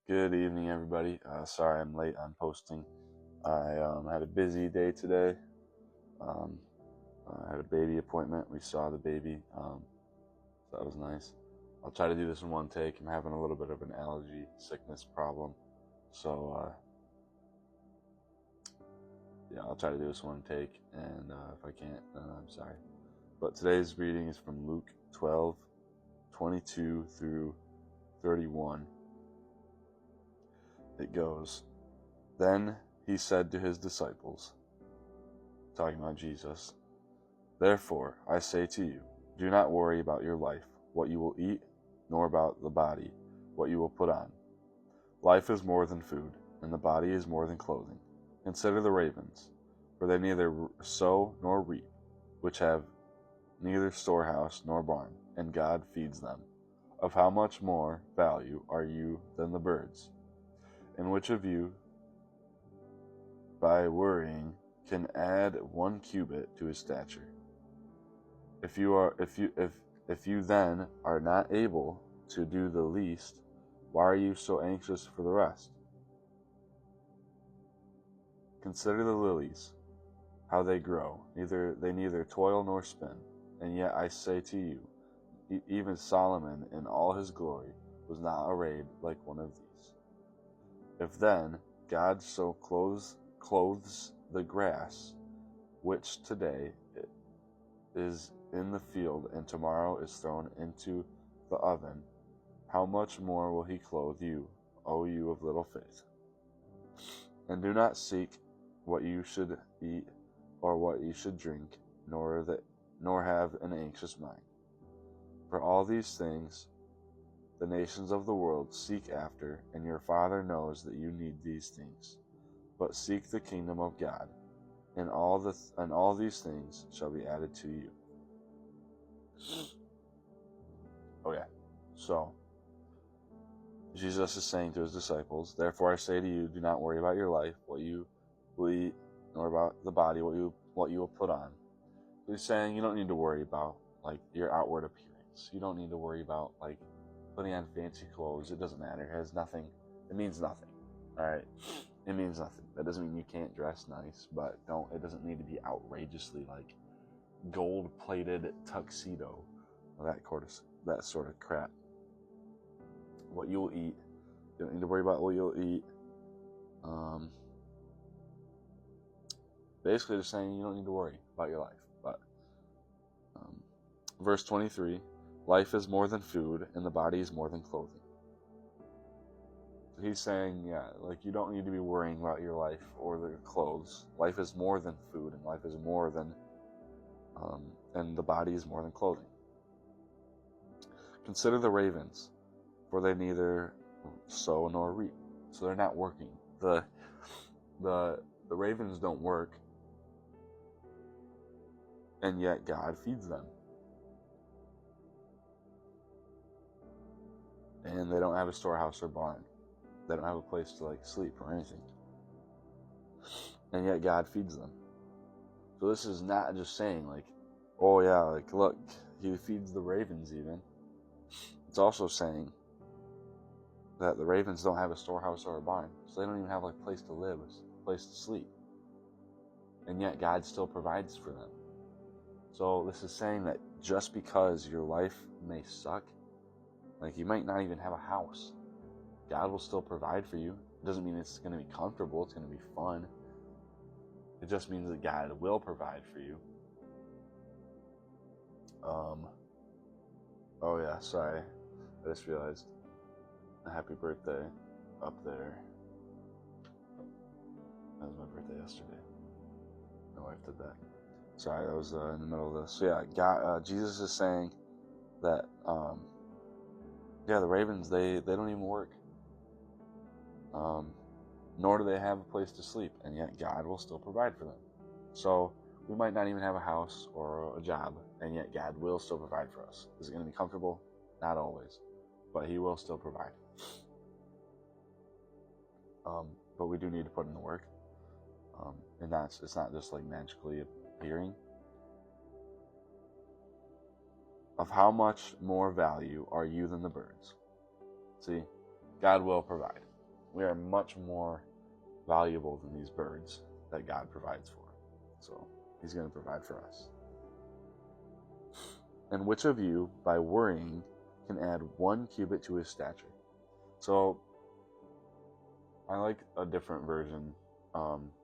Good evening, everybody. Sorry I'm late on posting. I had a busy day today. I had a baby appointment. We saw the baby, so that was nice. I'll try to do this in one take. I'm having a little bit of an allergy sickness problem, so yeah, I'll try to do this one take, and if I can't, then I'm sorry. But today's reading is from Luke 12:22 through 31. It goes, "Then he said to his disciples," talking about Jesus, "Therefore I say to you, do not worry about your life, what you will eat, nor about the body, what you will put on. Life is more than food, and the body is more than clothing. Consider the ravens, for they neither sow nor reap, which have neither storehouse nor barn, and God feeds them. Of how much more value are you than the birds? And which of you, by worrying, can add 1 cubit to his stature? If you then are not able to do the least, why are you so anxious for the rest? Consider the lilies, how they grow, they neither toil nor spin. And yet I say to you, even Solomon in all his glory was not arrayed like one of these. If then God so clothes the grass, which today is in the field and tomorrow is thrown into the oven, how much more will he clothe you, O you of little faith? And do not seek what you should eat or what you should drink, nor have an anxious mind. For all these things the nations of the world seek after, and your Father knows that you need these things. But seek the kingdom of God, and all these things shall be added to you." Okay, so Jesus is saying to his disciples, "Therefore I say to you, do not worry about your life, what you will eat, nor about the body, what you will put on." So he's saying you don't need to worry about like your outward appearance. You don't need to worry about like putting on fancy clothes. It doesn't matter. It has nothing. It means nothing. All right, it means nothing. That doesn't mean you can't dress nice, but it doesn't need to be outrageously like gold-plated tuxedo, that sort of crap. What you will eat, you don't need to worry about what you'll eat. Basically, just saying you don't need to worry about your life. But verse 23, life is more than food, and the body is more than clothing. So he's saying, yeah, like you don't need to be worrying about your life or your clothes. Life is more than food, and life is more than, and the body is more than clothing. Consider the ravens, for they neither sow nor reap, so they're not working. The ravens don't work, and yet God feeds them. And they don't have a storehouse or barn. They don't have a place to like sleep or anything. And yet God feeds them. So this is not just saying like, oh yeah, like look, he feeds the ravens even. It's also saying that the ravens don't have a storehouse or a barn. So they don't even have like a place to live, a place to sleep. And yet God still provides for them. So this is saying that just because your life may suck, like you might not even have a house, God will still provide for you. It doesn't mean it's going to be comfortable, it's going to be fun. It just means that God will provide for you. Oh yeah, sorry. I just realized a happy birthday up there. That was my birthday yesterday. My wife did that. Sorry, I was in the middle of this. So yeah, Jesus is saying that the ravens, they don't even work. Nor do they have a place to sleep, and yet God will still provide for them. So we might not even have a house or a job, and yet God will still provide for us. Is it going to be comfortable? Not always, but he will still provide. But we do need to put in the work, and it's not just like magically appearing. Of how much more value are you than the birds? See, God will provide. We are much more valuable than these birds that God provides for. So he's going to provide for us. And which of you, by worrying, can add 1 cubit to his stature? So I like a different version.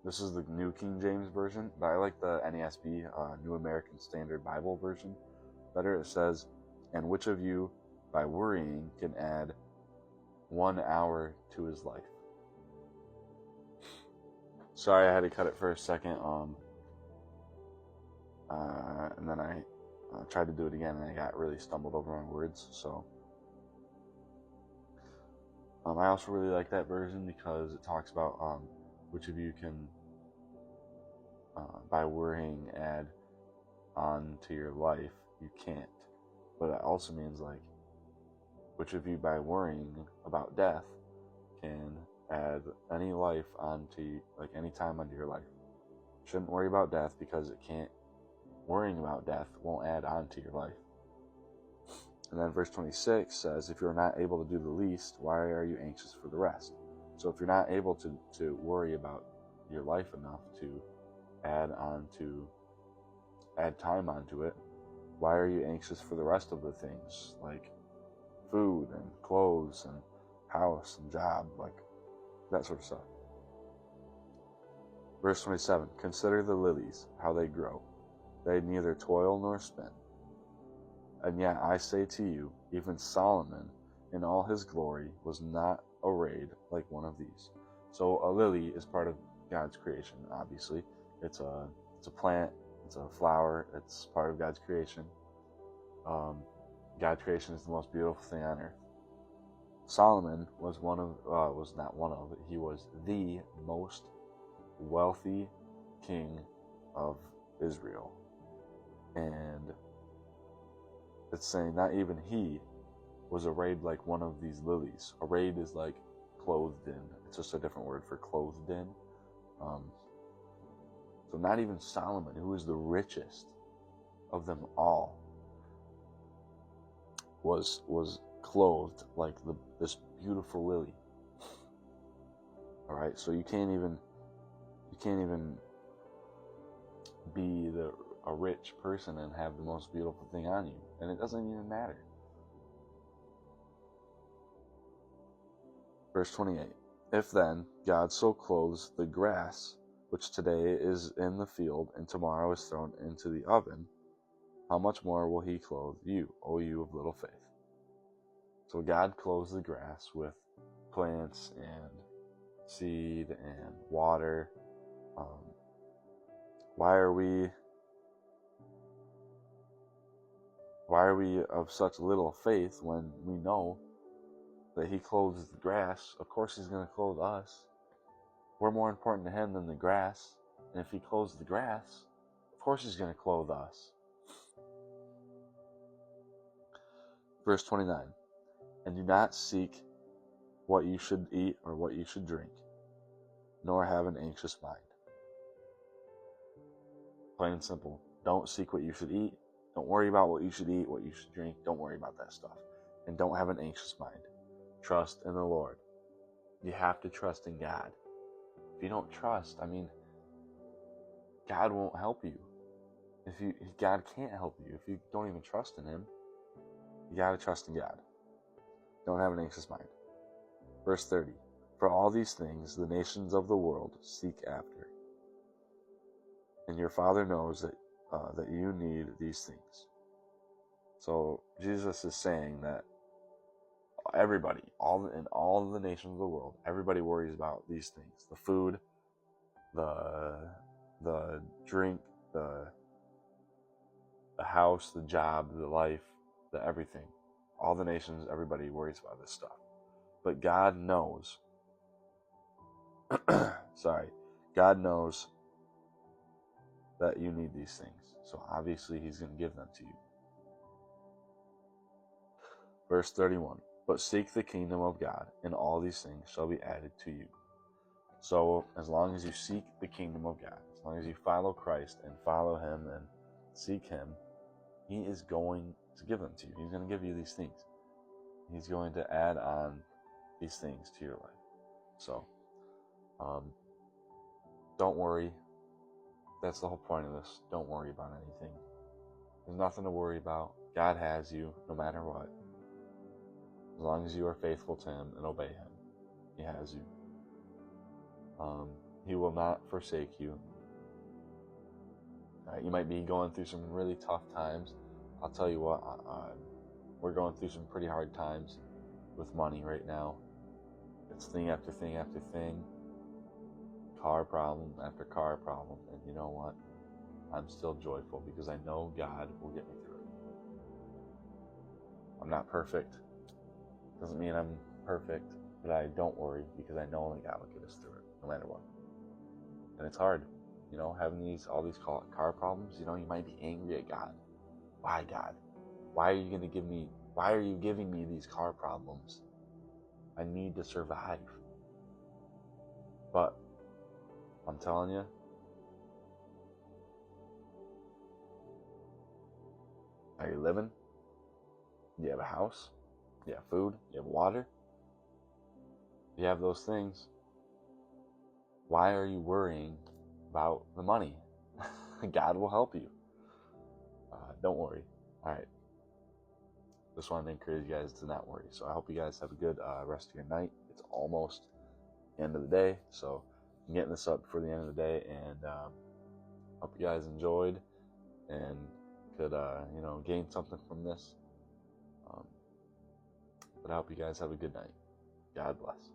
This is the New King James Version, but I like the NASB, New American Standard Bible Version, better. It says, and which of you, by worrying, can add 1 hour to his life? Sorry, I had to cut it for a second. And then I tried to do it again, and I got really stumbled over my words. So I also really like that version because it talks about which of you can, by worrying, add on to your life. You can't. But it also means, like, which of you, by worrying about death, can add any life onto, like, any time onto your life. Shouldn't worry about death because it can't. Worrying about death won't add on to your life. And then verse 26 says, if you're not able to do the least, why are you anxious for the rest? So if you're not able to worry about your life enough to add time onto it, why are you anxious for the rest of the things, like food and clothes and house and job, like that sort of stuff? Verse 27, consider the lilies, how they grow. They neither toil nor spin. And yet I say to you, even Solomon in all his glory was not arrayed like one of these. So a lily is part of God's creation, obviously. It's a plant, it's a flower, it's part of God's creation. God's creation is the most beautiful thing on earth. Solomon was he was the most wealthy king of Israel. And it's saying not even he was arrayed like one of these lilies. Arrayed is like clothed in. It's just a different word for clothed in. So not even Solomon, who is the richest of them all, was clothed like this beautiful lily. All right, so you can't even be a rich person and have the most beautiful thing on you, and it doesn't even matter. Verse 28, if then God so clothes the grass, which today is in the field and tomorrow is thrown into the oven, how much more will he clothe you, O you of little faith? So God clothes the grass with plants and seed and water. Why are we of such little faith when we know that he clothes the grass? Of course he's going to clothe us. We're more important to him than the grass. And if he clothes the grass, of course he's going to clothe us. Verse 29, and do not seek what you should eat or what you should drink, nor have an anxious mind. Plain and simple. Don't seek what you should eat. Don't worry about what you should eat, what you should drink. Don't worry about that stuff. And don't have an anxious mind. Trust in the Lord. You have to trust in God. If you don't trust, God won't help you. God can't help you. If you don't even trust in him, you got to trust in God. Don't have an anxious mind. Verse 30, for all these things the nations of the world seek after. And your Father knows that you need these things. So Jesus is saying that everybody, in all the nations of the world, everybody worries about these things: the food, the drink, the house, the job, the life, the everything. All the nations, everybody worries about this stuff. But God knows. God knows that you need these things. So obviously he's going to give them to you. Verse 31, but seek the kingdom of God, and all these things shall be added to you. So as long as you seek the kingdom of God, as long as you follow Christ and follow him and seek him, he is going to give them to you. He's going to give you these things. He's going to add on these things to your life. So, don't worry. That's the whole point of this. Don't worry about anything. There's nothing to worry about. God has you no matter what. As long as you are faithful to Him and obey Him, He has you. He will not forsake you. You might be going through some really tough times. I'll tell you what, we're going through some pretty hard times with money right now. It's thing after thing after thing. Car problem after car problem. And you know what? I'm still joyful because I know God will get me through it. I'm not perfect. Doesn't mean I'm perfect, but I don't worry because I know that God will get us through it no matter what. And it's hard, having all these car problems. You might be angry at God. Why, God? Why are you giving me these car problems? I need to survive. But I'm telling you, are you living? Do you have a house? Do you have food? Do you have water? If you have those things, why are you worrying about the money? God will help you. Don't worry. All right. Just wanted to encourage you guys to not worry. So I hope you guys have a good rest of your night. It's almost the end of the day, so I'm getting this up before the end of the day, and hope you guys enjoyed and could gain something from this. But I hope you guys have a good night. God bless.